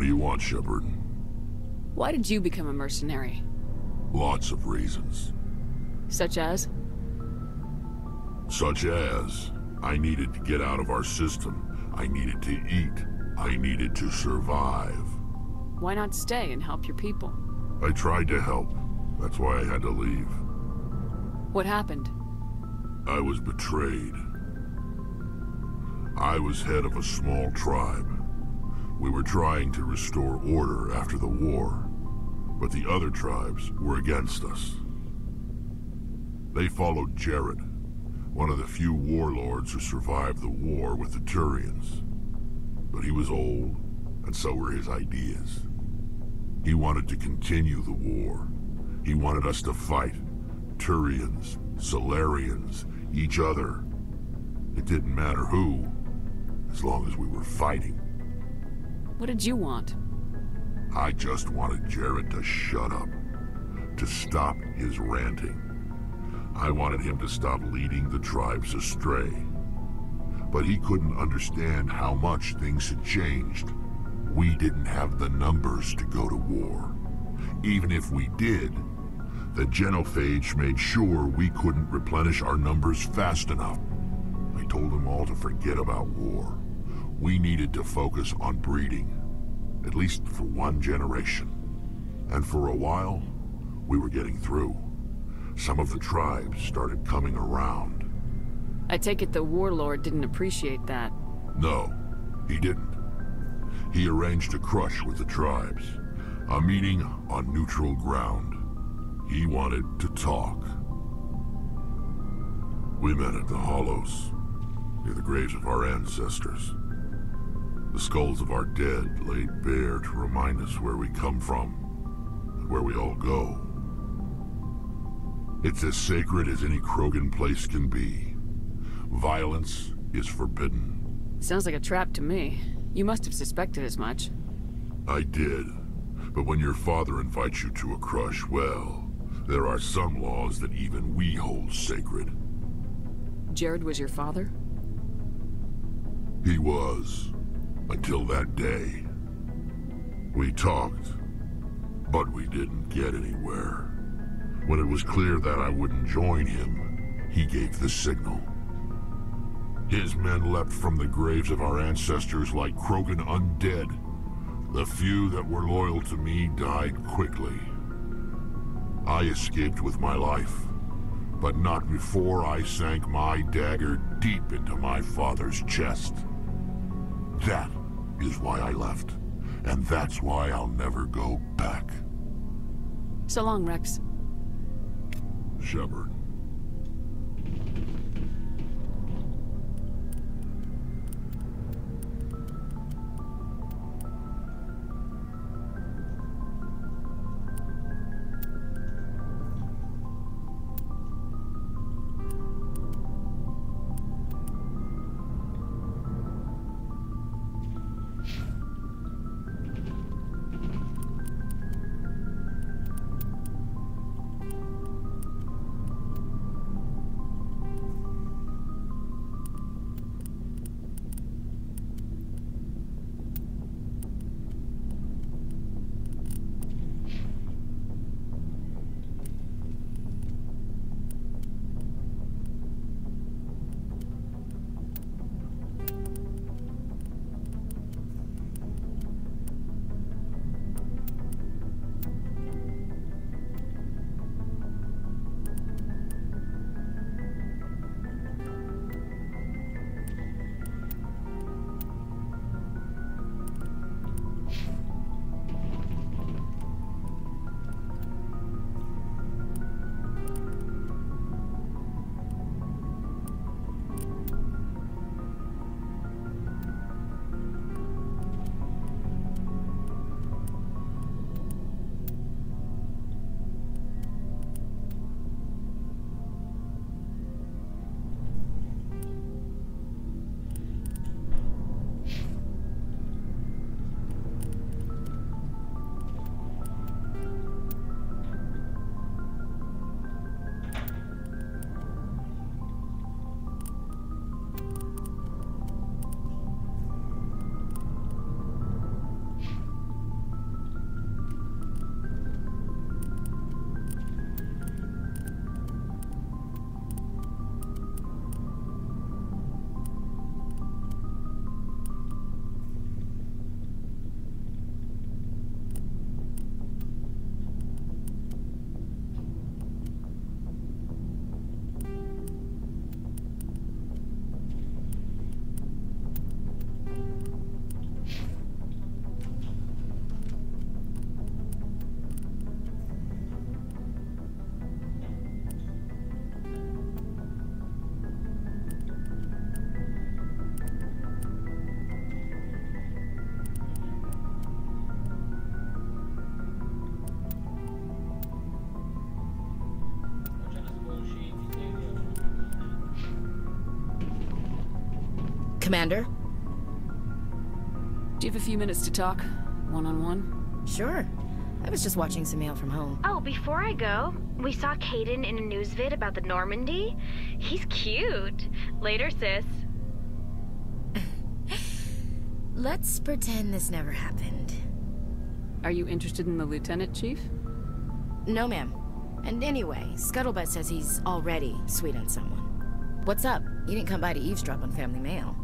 do you want, Shepard? Why did you become a mercenary? Lots of reasons. Such as? Such as, I needed to get out of our system. I needed to eat. I needed to survive. Why not stay and help your people? I tried to help. That's why I had to leave. What happened? I was betrayed. I was head of a small tribe. We were trying to restore order after the war, but the other tribes were against us. They followed Jared, one of the few warlords who survived the war with the Turians. But he was old, and so were his ideas. He wanted to continue the war. He wanted us to fight. Turians, Solarians, each other. It didn't matter who, as long as we were fighting. What did you want? I just wanted Jared to shut up, to stop his ranting. I wanted him to stop leading the tribes astray. But he couldn't understand how much things had changed. We didn't have the numbers to go to war. Even if we did, the genophage made sure we couldn't replenish our numbers fast enough. I told them all to forget about war. We needed to focus on breeding, at least for one generation. And for a while, we were getting through. Some of the tribes started coming around. I take it the warlord didn't appreciate that. No, he didn't. He arranged a crush with the tribes, a meeting on neutral ground. He wanted to talk. We met at the Hollows, near the graves of our ancestors. The skulls of our dead laid bare to remind us where we come from, and where we all go. It's as sacred as any Krogan place can be. Violence is forbidden. Sounds like a trap to me. You must have suspected as much. I did. But when your father invites you to a crush, well, there are some laws that even we hold sacred. Jared was your father? He was. Until that day. We talked, but we didn't get anywhere. When it was clear that I wouldn't join him, he gave the signal. His men leapt from the graves of our ancestors like Krogan undead. The few that were loyal to me died quickly. I escaped with my life, but not before I sank my dagger deep into my father's chest. That is why I left, and that's why I'll never go back. So long, Rex. Shepard. Commander? Do you have a few minutes to talk? One-on-one? Sure. I was just watching some mail from home. Oh, before I go, we saw Caden in a news vid about the Normandy. He's cute. Later, sis. Let's pretend this never happened. Are you interested in the Lieutenant, Chief? No, ma'am. And anyway, Scuttlebutt says he's already sweet on someone. What's up? You didn't come by to eavesdrop on family mail.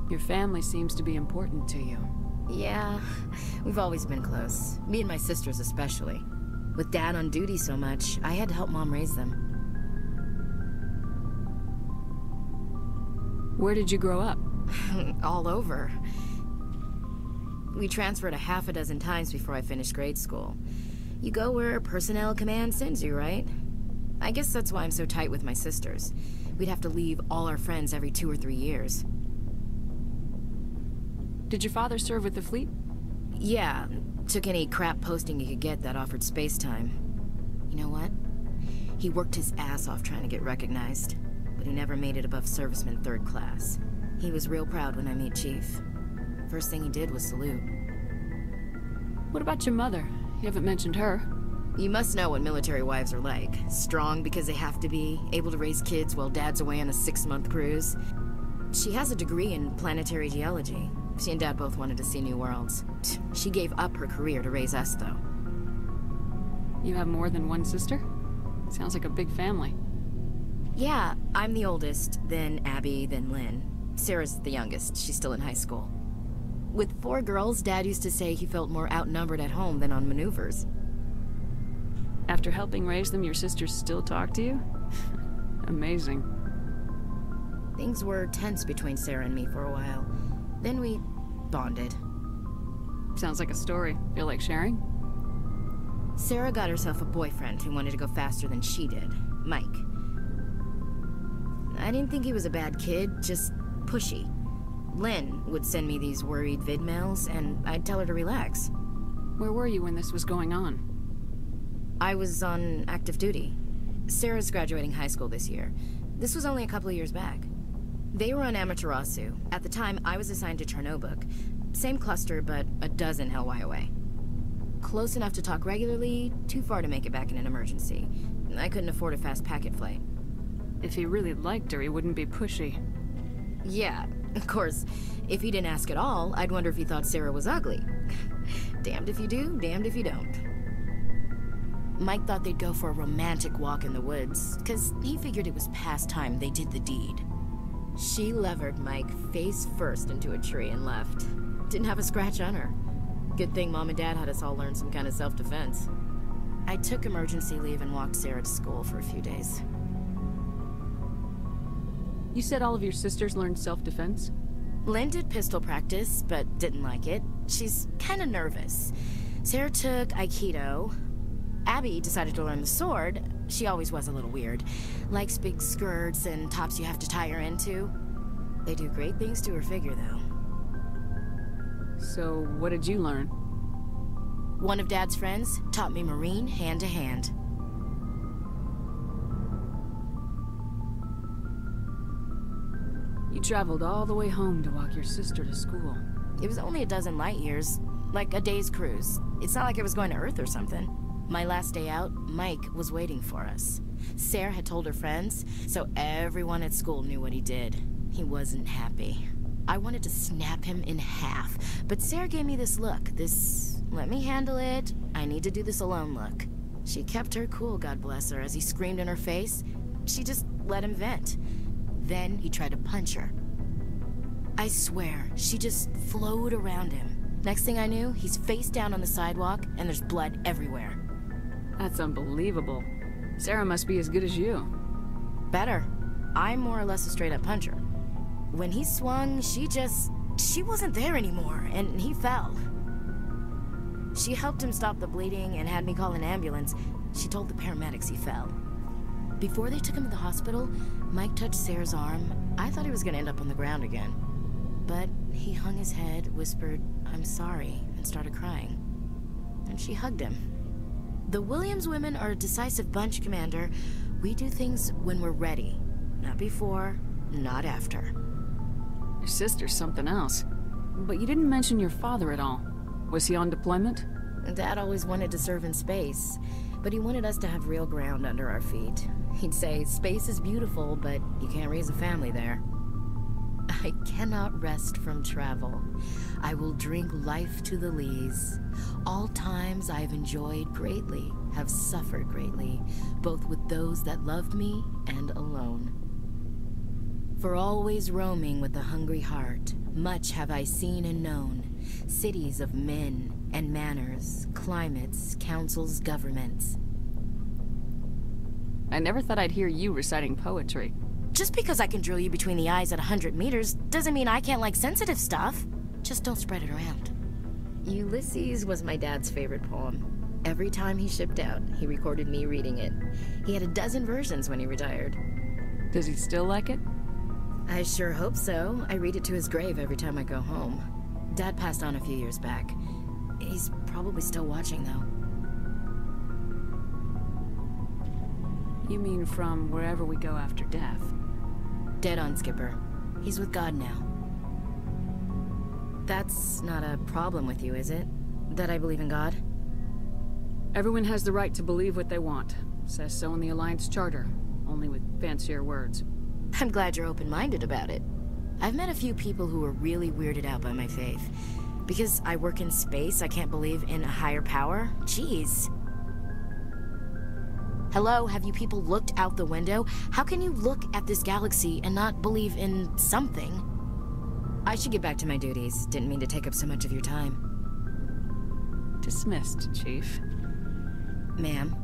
Your family seems to be important to you. Yeah, we've always been close. Me and my sisters especially. With Dad on duty so much, I had to help Mom raise them. Where did you grow up? All over. We transferred a half a dozen times before I finished grade school. You go where personnel command sends you, right? I guess that's why I'm so tight with my sisters. We'd have to leave all our friends every 2 or 3 years. Did your father serve with the fleet? Yeah, took any crap posting he could get that offered space time. You know what? He worked his ass off trying to get recognized, but he never made it above serviceman 3rd class. He was real proud when I met Chief. First thing he did was salute. What about your mother? You haven't mentioned her. You must know what military wives are like. Strong because they have to be, able to raise kids while Dad's away on a 6-month cruise. She has a degree in planetary geology. She and Dad both wanted to see new worlds. She gave up her career to raise us, though. You have more than one sister? Sounds like a big family. Yeah, I'm the oldest, then Abby, then Lynn. Sarah's the youngest. She's still in high school. With 4 girls, Dad used to say he felt more outnumbered at home than on maneuvers. After helping raise them, your sisters still talk to you? Amazing. Things were tense between Sarah and me for a while. Then we bonded. Sounds like a story. Feel like sharing? Sarah got herself a boyfriend who wanted to go faster than she did, Mike. I didn't think he was a bad kid, just pushy. Lynn would send me these worried vid mails, and I'd tell her to relax. Where were you when this was going on? I was on active duty. Sarah's graduating high school this year. This was only a couple of years back. They were on Amaterasu. At the time, I was assigned to Chernobog. Same cluster, but a dozen Hellwire away. Close enough to talk regularly, too far to make it back in an emergency. I couldn't afford a fast packet flight. If he really liked her, he wouldn't be pushy. Yeah, of course. If he didn't ask at all, I'd wonder if he thought Sarah was ugly. Damned if you do, damned if you don't. Mike thought they'd go for a romantic walk in the woods, because he figured it was past time they did the deed. She levered Mike face first into a tree and left. Didn't have a scratch on her. Good thing Mom and Dad had us all learn some kind of self-defense. I took emergency leave and walked Sarah to school for a few days. You said all of your sisters learned self-defense? Lynn did pistol practice, but didn't like it. She's kind of nervous. Sarah took Aikido. Abby decided to learn the sword. She always was a little weird. Likes big skirts and tops you have to tie her into. They do great things to her figure, though. So, what did you learn? One of Dad's friends taught me Marine hand to hand. You traveled all the way home to walk your sister to school. It was only a dozen light years, like a day's cruise. It's not like I was going to Earth or something. My last day out, Mike was waiting for us. Sarah had told her friends, so everyone at school knew what he did. He wasn't happy. I wanted to snap him in half, but Sarah gave me this look, this let me handle it, I need to do this alone look. She kept her cool, God bless her, as he screamed in her face. She just let him vent. Then he tried to punch her. I swear, she just flowed around him. Next thing I knew, he's face down on the sidewalk, and there's blood everywhere. That's unbelievable. Sarah must be as good as you. Better. I'm more or less a straight-up puncher. When he swung, she wasn't there anymore, and he fell. She helped him stop the bleeding and had me call an ambulance. She told the paramedics he fell. Before they took him to the hospital, Mike touched Sarah's arm. I thought he was gonna end up on the ground again. But he hung his head, whispered, "I'm sorry," and started crying. And she hugged him. The Williams women are a decisive bunch, Commander. We do things when we're ready. Not before, not after. Your sister's something else. But you didn't mention your father at all. Was he on deployment? Dad always wanted to serve in space, but he wanted us to have real ground under our feet. He'd say, space is beautiful, but you can't raise a family there. I cannot rest from travel. I will drink life to the lees. All times I have enjoyed greatly, have suffered greatly, both with those that loved me and alone. For always roaming with a hungry heart, much have I seen and known, cities of men and manners, climates, councils, governments. I never thought I'd hear you reciting poetry. Just because I can drill you between the eyes at 100 meters doesn't mean I can't like sensitive stuff. Just don't spread it around. Ulysses was my dad's favorite poem. Every time he shipped out, he recorded me reading it. He had a dozen versions when he retired. Does he still like it? I sure hope so. I read it to his grave every time I go home. Dad passed on a few years back. He's probably still watching, though. You mean from wherever we go after death? Dead on, Skipper. He's with God now. That's not a problem with you, is it? That I believe in God? Everyone has the right to believe what they want. Says so in the Alliance Charter, only with fancier words. I'm glad you're open-minded about it. I've met a few people who are really weirded out by my faith. Because I work in space, I can't believe in a higher power? Jeez. Hello, have you people looked out the window? How can you look at this galaxy and not believe in something? I should get back to my duties. Didn't mean to take up so much of your time. Dismissed, Chief. Ma'am.